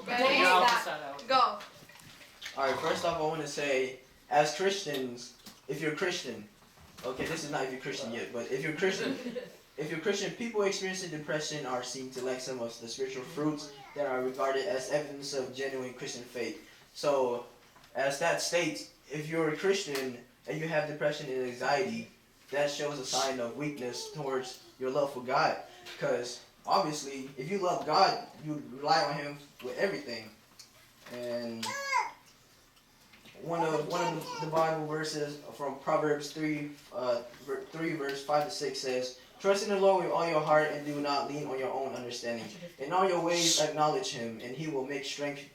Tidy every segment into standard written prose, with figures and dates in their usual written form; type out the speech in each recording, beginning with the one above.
Ready? Go. Alright, first off, I want to say, as Christians, if you're Christian, okay, this is not if you're Christian yet, but if you're Christian, people experiencing depression are seen to lack some of the spiritual fruits that are regarded as evidence of genuine Christian faith. So, as that states, if you're a Christian and you have depression and anxiety, that shows a sign of weakness towards your love for God. Because obviously, if you love God, you rely on Him with everything. And one of the Bible verses from Proverbs 3 verse 5 to 6 says, "Trust in the Lord with all your heart and do not lean on your own understanding. In all your ways acknowledge Him, and He will make straight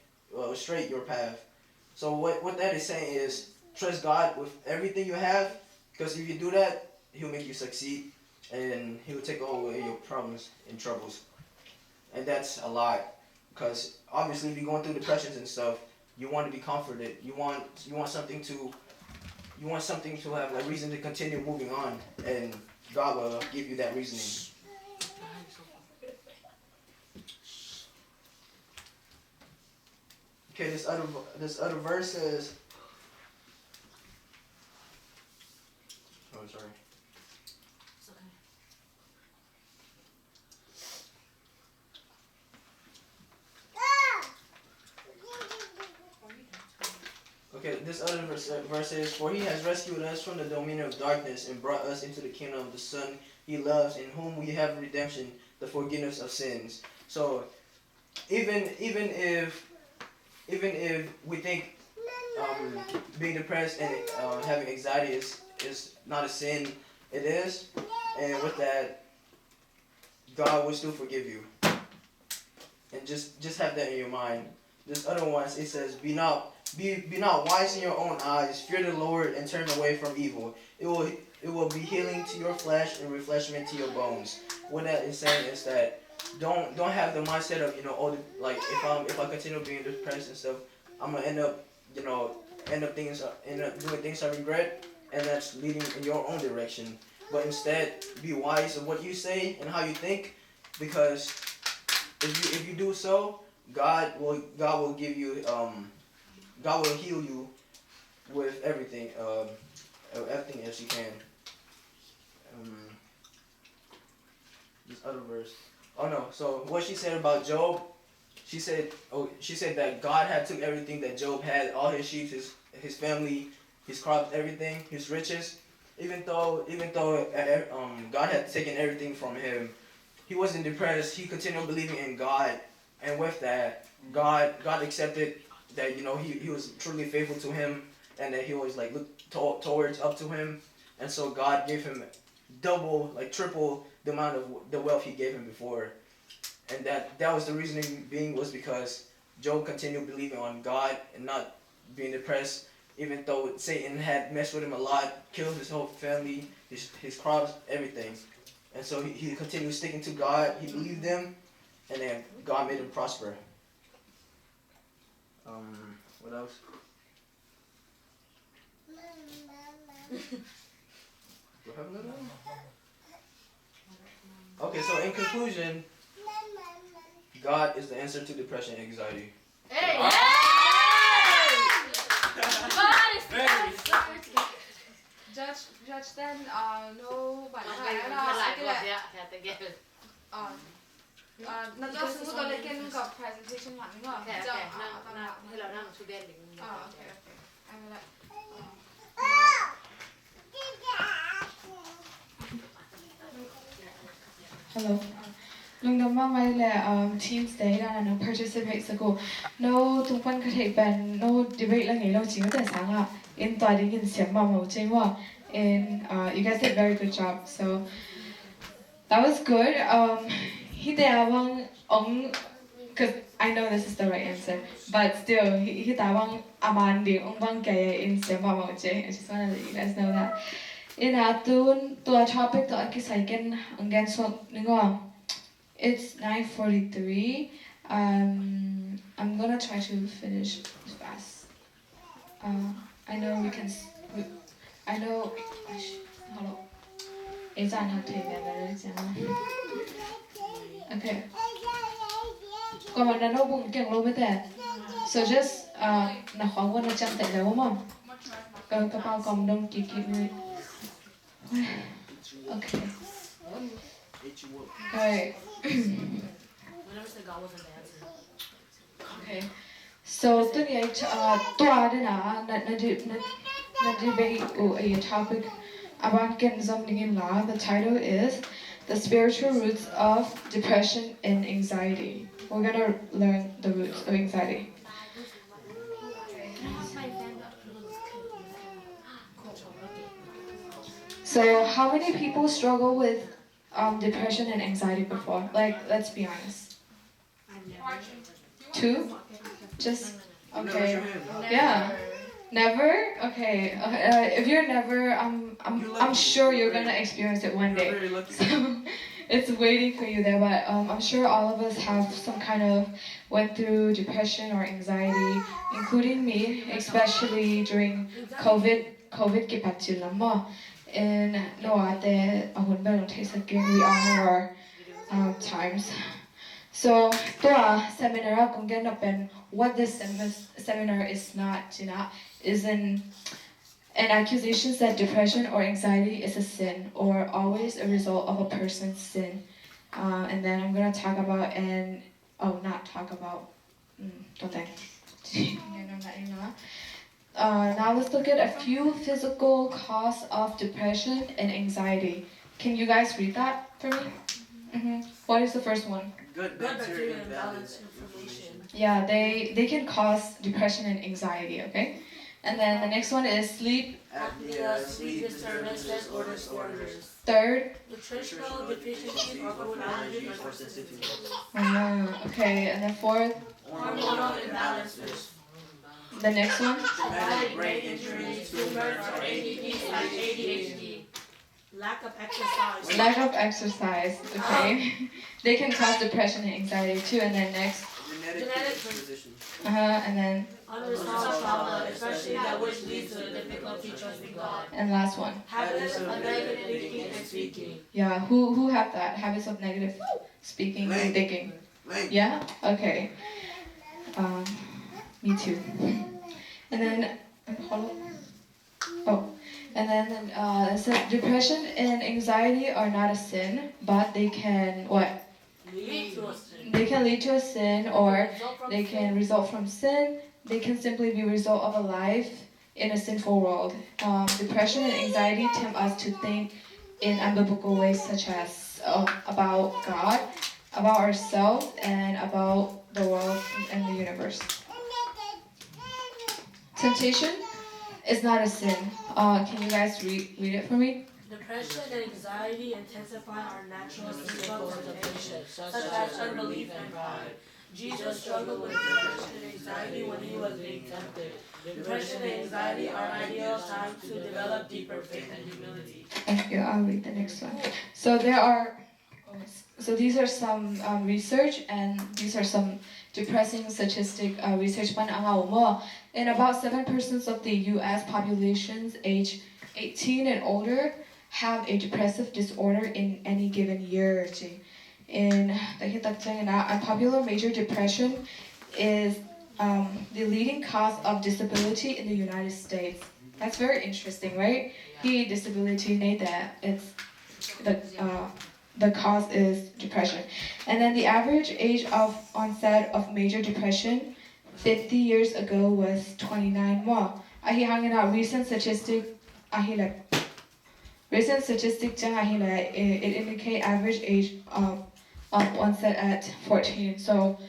your path." So what that is saying is, trust God with everything you have, because if you do that, He'll make you succeed, and He'll take away your problems and troubles. And that's a lot, because obviously if you're going through depressions and stuff, you want to be comforted. You want something to have a reason to continue moving on, and God will give you that reasoning. Okay, this other verse says, oh sorry. Okay, this other verse says, "For He has rescued us from the dominion of darkness and brought us into the kingdom of the Son He loves, in whom we have redemption, the forgiveness of sins." So, even if we think being depressed and having anxiety is not a sin, it is, and with that, God will still forgive you. And just have that in your mind. This other one, it says, Be not wise in your own eyes. Fear the Lord and turn away from evil. It will be healing to your flesh and refreshment to your bones. What that is saying is that don't have the mindset of if I continue being depressed and stuff, I'm gonna end up doing things I regret, and that's leading in your own direction. But instead, be wise of what you say and how you think, because if you do so, God will give you God will heal you with everything as you can. This other verse. Oh no. So what she said about Job, she said that God had took everything that Job had, all his sheep, his family, his crops, everything, his riches. Even though God had taken everything from him, he wasn't depressed. He continued believing in God, and with that, God accepted that he was truly faithful to him, and that he always looked towards up to him, and so God gave him double, triple the amount of the wealth he gave him before, and that was the reasoning was because Job continued believing on God and not being depressed, even though Satan had messed with him a lot, killed his whole family, his crops, everything. And so he continued sticking to God. He believed him, and then God made him prosper. What else? Okay, so in conclusion, God is the answer to depression and anxiety. Hey! Judge then no bạn phải là cái là nó cho chúng tôi lấy cái gặp presentation hẳn đúng không? Okay, hay là năng together. Okay. I'm like Hello. Lung dam ma mai le Teams Day là nó participate sa ko. No tung pan ka thei ban no debate la ngai lo chi ta sang a in twa ding in siam ma mo chei wa, and you guys did a very good job. So that was good. He te awang ong, cuz I know this is the right answer, but still he ta awang aman ding ong bang kaya in siam ma mo chei. I just want to let you guys know that. In atun to a topic to akisaiken again so ningo. It's 9:43. I'm gonna try to finish fast. I know we can. I know. Hello. Is that not taking that? Okay. còn mà nó bụng kiện lâu với thế so just là khoảng quan trọng tại đâu mà cái bao cầm đông kịp người okay right okay so tôi nghĩ toa đây là debate or a topic about Genzom Ningin Law. The title is The Spiritual Roots of Depression and Anxiety. We're gonna learn the roots of anxiety. So, how many people struggle with depression and anxiety before? Like, let's be honest. 2? Just okay. Yeah. Never? Okay. If you're never, I'm sure you're gonna experience it one day. So it's waiting for you there. But I'm sure all of us have some kind of went through depression or anxiety, including me, especially during COVID. COVID ke patchilama. And no, ate ahun ba no taste again. We all have our times. So, seminar kung ganapen what this seminar is not, is an accusation that depression or anxiety is a sin or always a result of a person's sin. And then I'm gonna talk about now let's look at a few physical causes of depression and anxiety. Can you guys read that for me? What is the first one? Gut bacteria imbalance, inflammation. Yeah, they can cause depression and anxiety, okay? And then the next one is sleep Apnea, sleep disturbance, or disorders. Third? Nutritional deficiencies or food allergies or sensitivities. Okay, and then fourth? Hormonal imbalances. The next one? Traumatic brain injuries, tumors, or ADD like ADHD. Lack of exercise. Lack of exercise, okay. They can cause depression and anxiety too. And then next? Genetic predisposition. And then? Unresolved trauma, especially that which leads to difficulty trusting God. And last one? Habits of negative thinking and speaking. Yeah, who have that? Habits of negative speaking and thinking? Yeah? Okay. Me too. And then, so depression and anxiety are not a sin, but they can what? Lead to a sin. They can lead to a sin, or they can result from sin. They can simply be a result of a life in a sinful world. Depression and anxiety tempt us to think in unbiblical ways, such as about God, about ourselves, and about the world and the universe. Temptation is not a sin. Can you guys read it for me? Depression and anxiety intensify our natural symptoms of temptation, such as unbelief and pride. Jesus struggled with depression and anxiety when he was being tempted. Depression and anxiety are ideal times to develop deeper faith and humility. Thank you. I'll read the next one. So these are some research, and these are some depressing statistic research. In about 7% of the U.S. populations aged 18 and older have a depressive disorder in any given year. In unpopular major depression is the leading cause of disability in the United States. That's very interesting, right? Disability, it's the cause is depression. And then the average age of onset of major depression 50 years ago was 29 more. Recent statistic it indicate average age of onset at 14. So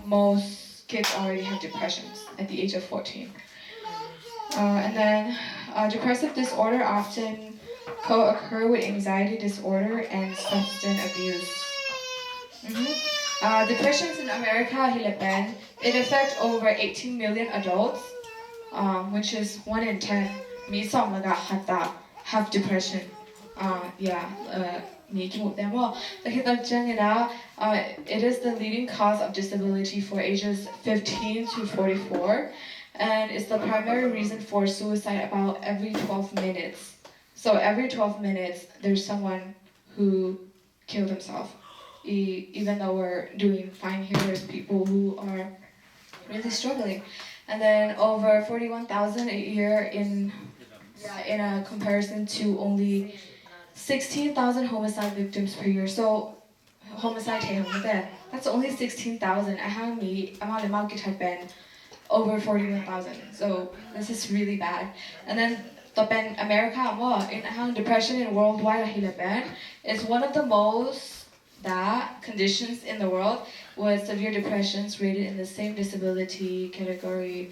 most kids already have depressions at the age of 14. And then depressive disorder often co-occur with anxiety disorder and substance abuse. Depressions in America, it affects over 18 million adults, which is 1 in 10. Have depression. It is the leading cause of disability for ages 15 to 44, and it's the primary reason for suicide about every 12 minutes. So every 12 minutes, there's someone who killed himself. even though we're doing fine here, there's people who are really struggling. And then over 41,000 a year in a comparison to only 16,000 homicide victims per year. So homicide that's only 16,000. I have me amount had been over 41,000. So this is really bad. And then the Ben America in depression in worldwide is one of the most conditions in the world with severe depressions rated in the same disability category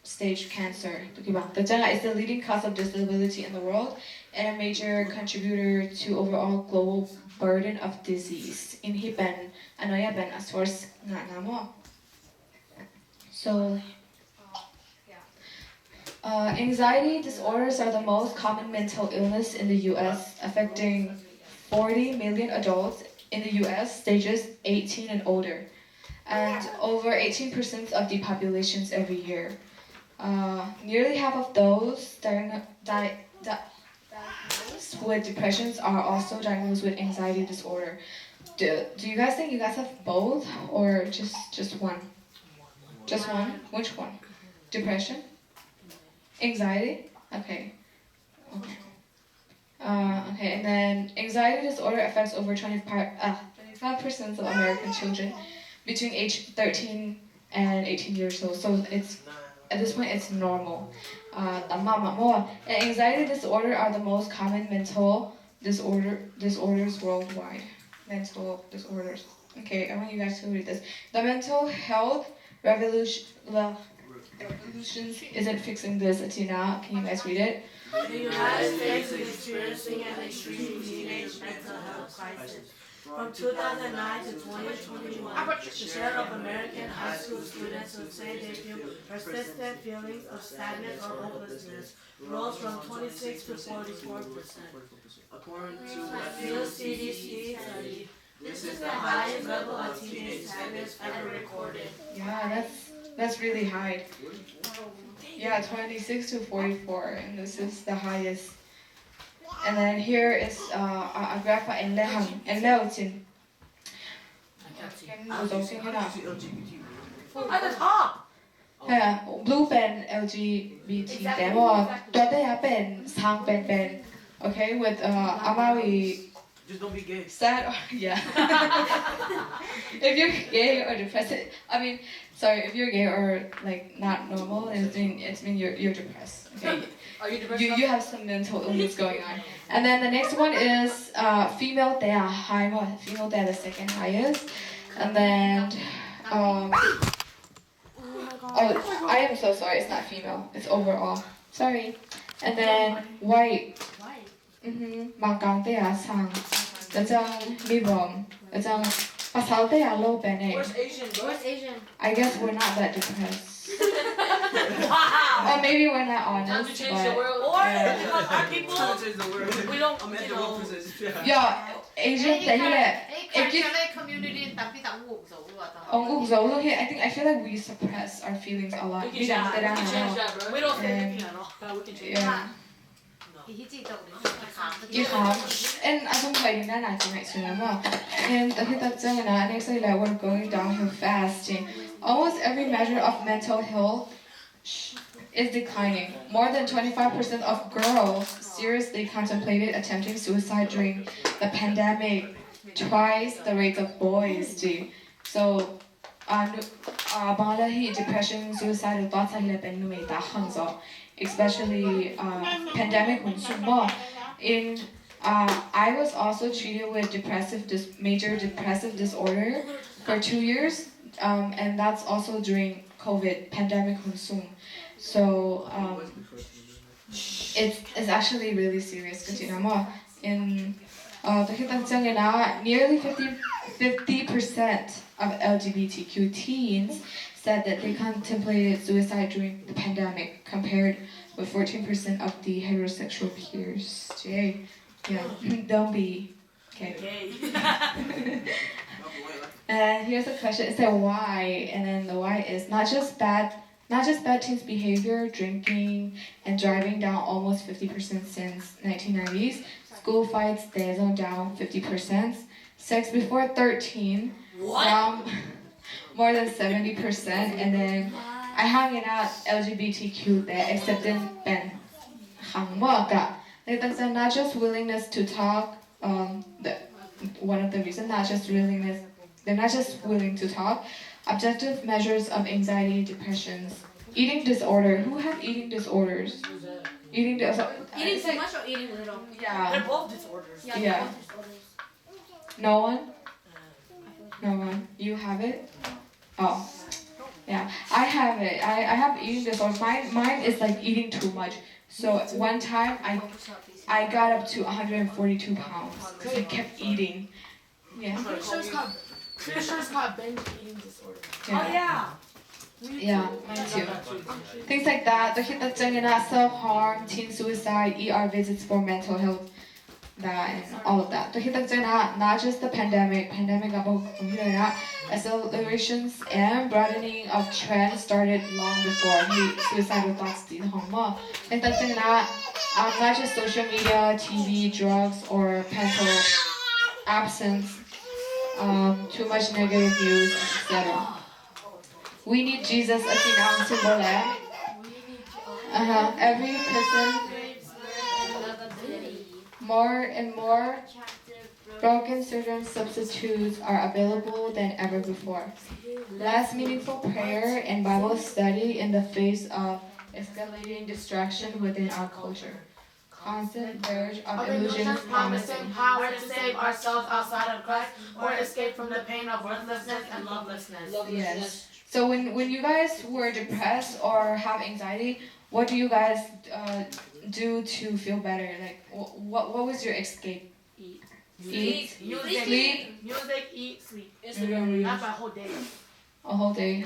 stage cancer. It's the leading cause of disability in the world and a major contributor to overall global burden of disease. In Hiben, Anoya Ben a source So anxiety disorders are the most common mental illness in the US, affecting 40 million adults in the US stages 18 and older, and over 18% of the populations every year. Nearly half of those diagnosed with depressions are also diagnosed with anxiety disorder. Do you guys think you guys have both or just one? Just one? Which one? Depression? Anxiety? Okay. Okay, and then anxiety disorder affects over 25% of American children between age 13 and 18 years old. So it's at this point it's normal. Anxiety disorder are the most common mental disorders worldwide. Mental disorders. Okay, I want you guys to read this. The mental health revolution isn't fixing this, Atina. Can you guys read it? The United States is experiencing an extreme teenage mental health crisis. From 2009 to 2021, the share of American high school students who say they feel persistent feelings of sadness or hopelessness rose from 26 to 44%. According to the CDC study, this is the highest level of teenage sadness ever recorded. Yeah, that's really high. Yeah, 26 to 44, and this is the highest. And then here is a graph for Enleham. Enleham. At the top! Yeah, blue pen LGBT. Demo. Today pen sang pen. Okay, with Amari. Just don't be gay. Sad, yeah. If you're gay or depressed, if you're gay or like not normal, it's mean you're depressed. Okay. Are you depressed? You have some mental illness going on. And then the next one is female. They are high. Female. They are the second highest. And then I am so sorry. It's not female. It's overall. Sorry. And then white. Manggang they are sang. That's Libom. That's Pasal they are low bene. Where's Asian? Where's Asian? I guess we're not that depressed. Wow! Or maybe we're not honest. Time to change the world. Or our people, we don't, Yeah, Asian they like. community tapi tak I feel like we suppress our feelings a lot. We can change that, bro. we don't say anything at all. We can change Yeah. And I don't play that and next we're going downhill fast. Almost every measure of mental health is declining. More than 25% of girls seriously contemplated attempting suicide during the pandemic, twice the rate of boys. So, depression, suicidal thoughts especially pandemic. I was also treated with major depressive disorder for 2 years, and that's also during COVID pandemic. So it's actually really serious. In nearly 50% of LGBTQ teens said that they contemplated suicide during the pandemic, compared with 14% of the heterosexual peers. Jay, yeah, don't be okay. And here's the question: it said why, and then the why is not just bad teens' behavior, drinking and driving down almost 50% since 1990s. School fights, they're down 50%. sex before 13, What? more than 70%, and then I hanging out LGBTQ there, except in Ben Hangwaka. That's not just willingness to talk. One of the reasons, not just willingness, they're not just willing to talk. Objective measures of anxiety, depressions, eating disorder. Who have eating disorders? Eating Eating too much or eating little? They're Yeah. both disorders. Yeah. both disorders. No one? No one. You have it? Oh. Yeah. I have it. I have eating disorder. Mine is like eating too much. So one time I got up to 142 pounds because I kept eating. Yeah. Pretty sure it's called binge eating disorder. Yeah. Oh yeah. Yeah, mine too. Things like that. Self-harm, teen suicide, ER visits for mental health, that and all of that. Not just the pandemic accelerations and broadening of trends started long before suicidal thoughts not just social media, TV, drugs, or parental absence, too much negative news, etc. We need Jesus as in symbol. Every person, more and more broken surgeon substitutes are available than ever before. Less meaningful prayer and Bible study in the face of escalating distraction within our culture. Constant verge of illusions promising power to save ourselves outside of Christ or escape from the pain of worthlessness and lovelessness. Yes. So when you guys were depressed or have anxiety, what do you guys do to feel better? Like what was your escape? Eat. Music, Sleep. Music, eat, sleep. Instagram reels. That's my whole day. A whole day.